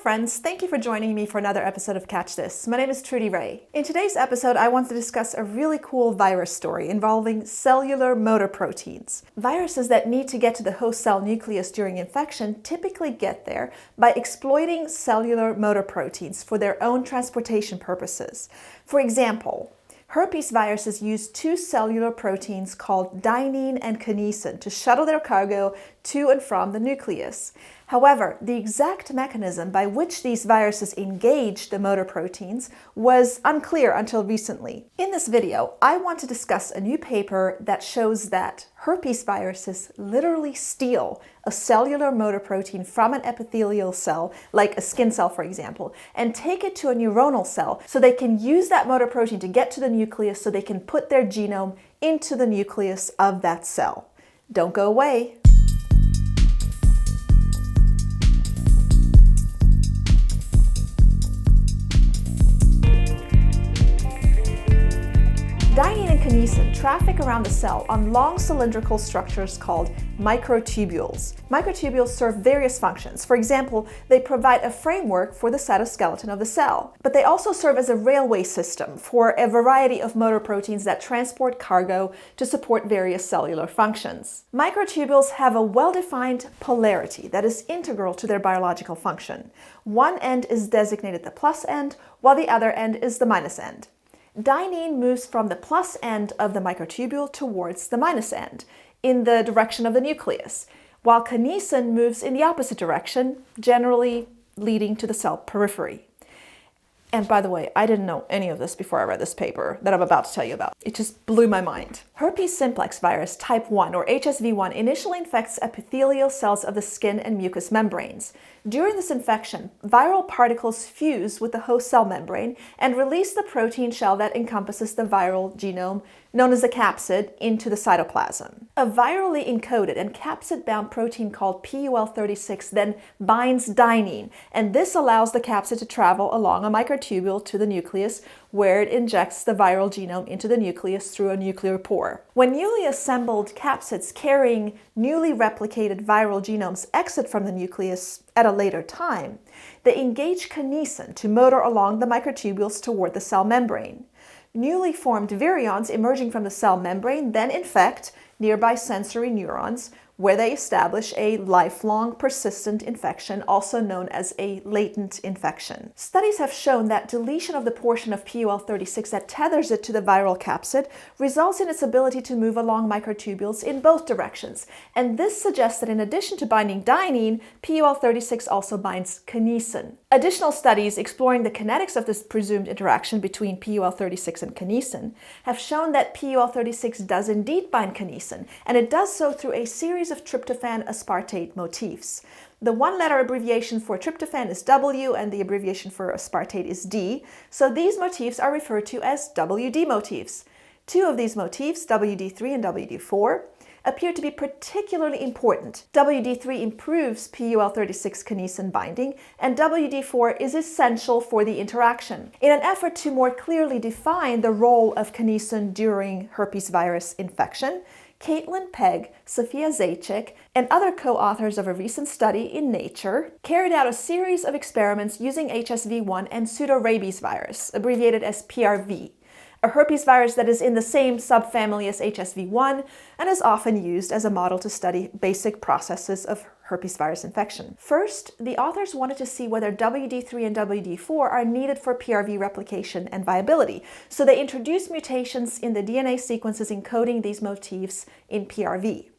friends, thank you for joining me for another episode of Catch This. My name is Trudy Ray. In today's episode, I want to discuss a really cool virus story involving cellular motor proteins. Viruses that need to get to the host cell nucleus during infection typically get there by exploiting cellular motor proteins for their own transportation purposes. For example, herpesviruses use two cellular proteins called dynein and kinesin to shuttle their cargo to and from the nucleus. However, the exact mechanism by which these viruses engage the motor proteins was unclear until recently. In this video, I want to discuss a new paper that shows that herpesviruses literally steal a cellular motor protein from an epithelial cell, like a skin cell for example, and take it to a neuronal cell so they can use that motor protein to get to the nucleus so they can put their genome into the nucleus of that cell. Don't go away. Dynein and kinesin traffic around the cell on long cylindrical structures called microtubules. Microtubules serve various functions. For example, they provide a framework for the cytoskeleton of the cell, but they also serve as a railway system for a variety of motor proteins that transport cargo to support various cellular functions. Microtubules have a well-defined polarity that is integral to their biological function. One end is designated the plus end, while the other end is the minus end. Dynein moves from the plus end of the microtubule towards the minus end, in the direction of the nucleus, while kinesin moves in the opposite direction, generally leading to the cell periphery. And by the way, I didn't know any of this before I read this paper that I'm about to tell you about. It just blew my mind. Herpes simplex virus type 1, or HSV1, initially infects epithelial cells of the skin and mucous membranes. During this infection, viral particles fuse with the host cell membrane and release the protein shell that encompasses the viral genome, known as the capsid, into the cytoplasm. A virally encoded and capsid-bound protein called PUL36 then binds dynein, and this allows the capsid to travel along a microtubule to the nucleus, where it injects the viral genome into the nucleus through a nuclear pore. When newly assembled capsids carrying newly replicated viral genomes exit from the nucleus at a later time, they engage kinesin to motor along the microtubules toward the cell membrane. Newly formed virions emerging from the cell membrane then infect nearby sensory neurons, where they establish a lifelong persistent infection, also known as a latent infection. Studies have shown that deletion of the portion of PUL36 that tethers it to the viral capsid results in its ability to move along microtubules in both directions, and this suggests that in addition to binding dynein, PUL36 also binds kinesin. Additional studies exploring the kinetics of this presumed interaction between PUL36 and kinesin have shown that PUL36 does indeed bind kinesin, and it does so through a series of tryptophan aspartate motifs. The one-letter abbreviation for tryptophan is W and the abbreviation for aspartate is D, so these motifs are referred to as WD motifs. Two of these motifs, WD3 and WD4, appear to be particularly important. WD3 improves PUL36 kinesin binding, and WD4 is essential for the interaction. In an effort to more clearly define the role of kinesin during herpesvirus infection, Caitlin Pegg, Sophia Zajac, and other co-authors of a recent study in Nature carried out a series of experiments using HSV1 and pseudorabies virus, abbreviated as PRV, a herpes virus that is in the same subfamily as HSV1 and is often used as a model to study basic processes of herpes virus infection. First, the authors wanted to see whether WD3 and WD4 are needed for PRV replication and viability, so they introduced mutations in the DNA sequences encoding these motifs in PRV.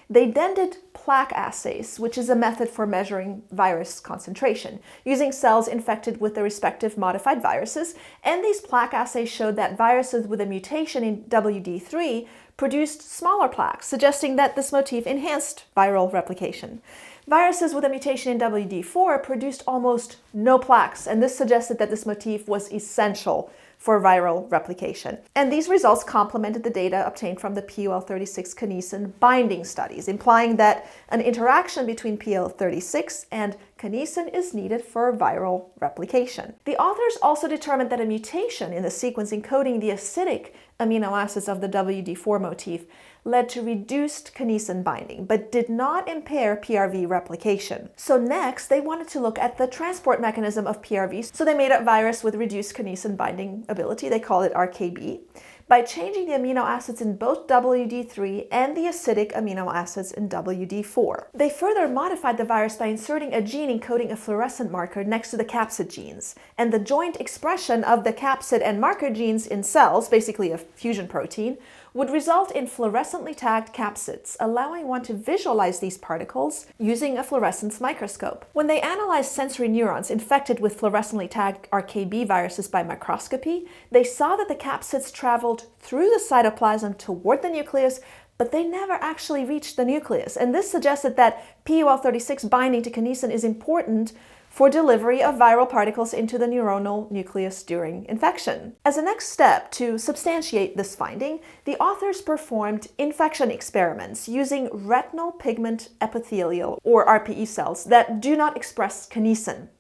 They then did plaque assays, which is a method for measuring virus concentration, using cells infected with the respective modified viruses, and these plaque assays showed that viruses with a mutation in WD3 produced smaller plaques, suggesting that this motif enhanced viral replication. Viruses with a mutation in WD4 produced almost no plaques, and this suggested that this motif was essential for viral replication. And these results complemented the data obtained from the POL36 kinesin binding studies, implying that an interaction between POL36 and kinesin is needed for viral replication. The authors also determined that a mutation in the sequence encoding the acidic amino acids of the WD4 motif led to reduced kinesin binding, but did not impair PRV replication. So next, they wanted to look at the transport mechanism of PRV. So they made a virus with reduced kinesin binding ability. They call it RKB, by changing the amino acids in both WD3 and the acidic amino acids in WD4. They further modified the virus by inserting a gene encoding a fluorescent marker next to the capsid genes. And the joint expression of the capsid and marker genes in cells, basically a fusion protein, would result in fluorescently tagged capsids, allowing one to visualize these particles using a fluorescence microscope. When they analyzed sensory neurons infected with fluorescently tagged RKB viruses by microscopy, they saw that the capsids traveled through the cytoplasm toward the nucleus, but they never actually reached the nucleus. And this suggested that POL36 binding to kinesin is important for delivery of viral particles into the neuronal nucleus during infection. As a next step to substantiate this finding, the authors performed infection experiments using retinal pigment epithelial, or RPE cells, that do not express kinesin.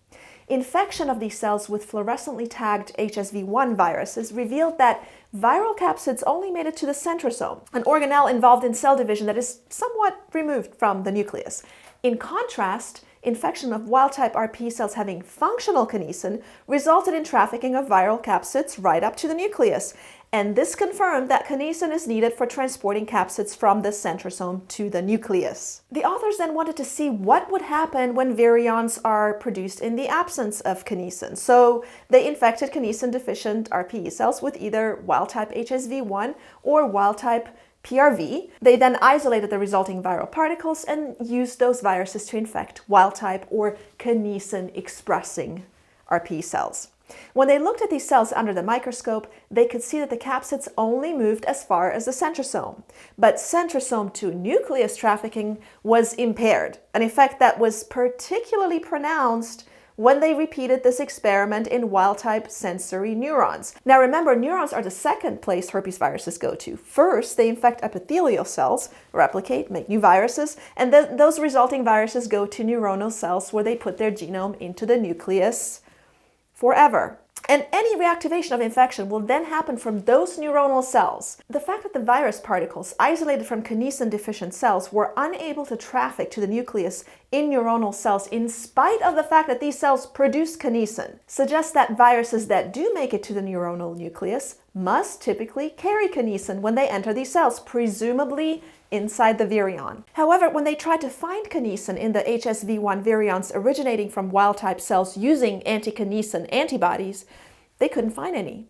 Infection of these cells with fluorescently tagged HSV1 viruses revealed that viral capsids only made it to the centrosome, an organelle involved in cell division that is somewhat removed from the nucleus. In contrast, infection of wild-type RP cells having functional kinesin resulted in trafficking of viral capsids right up to the nucleus. And this confirmed that kinesin is needed for transporting capsids from the centrosome to the nucleus. The authors then wanted to see what would happen when virions are produced in the absence of kinesin. So they infected kinesin-deficient RPE cells with either wild-type HSV1 or wild-type PRV. They then isolated the resulting viral particles and used those viruses to infect wild-type or kinesin-expressing RP cells. When they looked at these cells under the microscope, they could see that the capsids only moved as far as the centrosome. But centrosome to nucleus trafficking was impaired, an effect that was particularly pronounced when they repeated this experiment in wild-type sensory neurons. Now remember, neurons are the second place herpesviruses go to. First, they infect epithelial cells, replicate, make new viruses, and then those resulting viruses go to neuronal cells where they put their genome into the nucleus forever. And any reactivation of infection will then happen from those neuronal cells. The fact that the virus particles isolated from kinesin-deficient cells were unable to traffic to the nucleus in neuronal cells in spite of the fact that these cells produce kinesin suggests that viruses that do make it to the neuronal nucleus must typically carry kinesin when they enter these cells, presumably inside the virion. However, when they tried to find kinesin in the HSV1 virions originating from wild-type cells using anti-kinesin antibodies, they couldn't find any.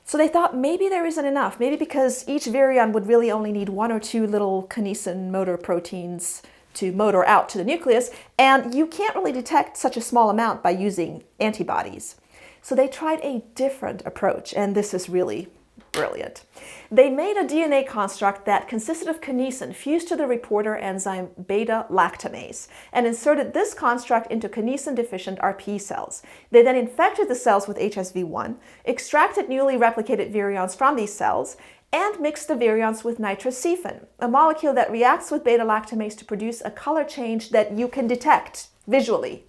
So they thought maybe there isn't enough, maybe because each virion would really only need one or two little kinesin motor proteins to motor out to the nucleus, and you can't really detect such a small amount by using antibodies. So they tried a different approach, and this is really brilliant. They made a DNA construct that consisted of kinesin fused to the reporter enzyme beta-lactamase and inserted this construct into kinesin-deficient RP cells. They then infected the cells with HSV1, extracted newly replicated virions from these cells, and mixed the virions with nitrocephin, a molecule that reacts with beta-lactamase to produce a color change that you can detect visually.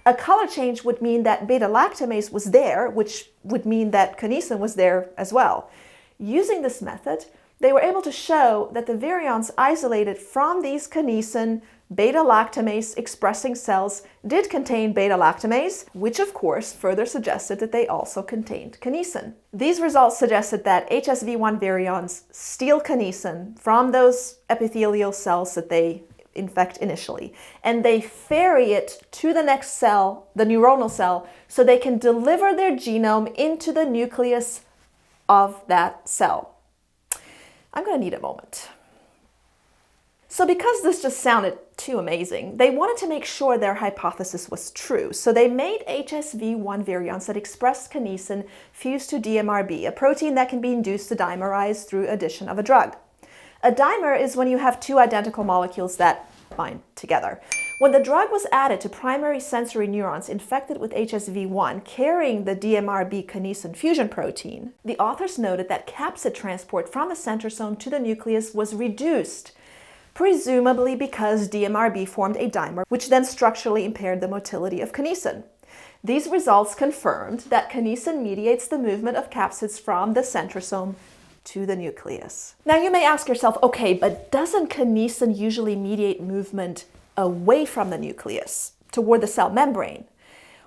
A color change would mean that beta-lactamase was there, which would mean that kinesin was there as well. Using this method, they were able to show that the virions isolated from these kinesin beta-lactamase expressing cells did contain beta-lactamase, which of course further suggested that they also contained kinesin. These results suggested that HSV1 virions steal kinesin from those epithelial cells that they infect initially, and they ferry it to the next cell, the neuronal cell, so they can deliver their genome into the nucleus of that cell. I'm going to need a moment. So because this just sounded too amazing, they wanted to make sure their hypothesis was true. So they made HSV1 virions that expressed kinesin fused to DMRB, a protein that can be induced to dimerize through addition of a drug. A dimer is when you have two identical molecules that bind together. When the drug was added to primary sensory neurons infected with HSV1 carrying the DMRB kinesin fusion protein, the authors noted that capsid transport from the centrosome to the nucleus was reduced, presumably because DMRB formed a dimer, which then structurally impaired the motility of kinesin. These results confirmed that kinesin mediates the movement of capsids from the centrosome to the nucleus. Now you may ask yourself, okay, but doesn't kinesin usually mediate movement away from the nucleus, toward the cell membrane?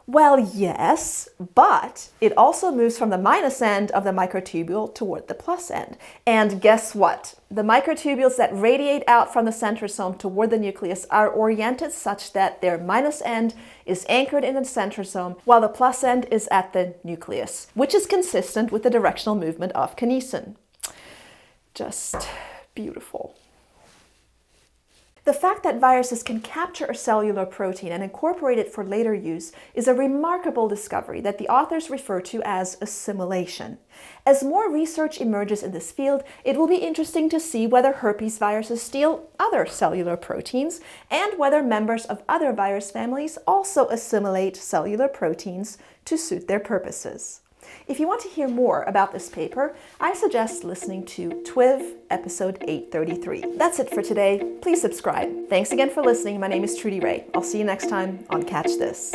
Well, yes, but it also moves from the minus end of the microtubule toward the plus end. And guess what? The microtubules that radiate out from the centrosome toward the nucleus are oriented such that their minus end is anchored in the centrosome while the plus end is at the nucleus, which is consistent with the directional movement of kinesin. Just beautiful. The fact that viruses can capture a cellular protein and incorporate it for later use is a remarkable discovery that the authors refer to as assimilation. As more research emerges in this field, it will be interesting to see whether herpesviruses steal other cellular proteins and whether members of other virus families also assimilate cellular proteins to suit their purposes. If you want to hear more about this paper, I suggest listening to TWIV episode 833. That's it for today. Please subscribe. Thanks again for listening. My name is Trudy Ray. I'll see you next time on Catch This.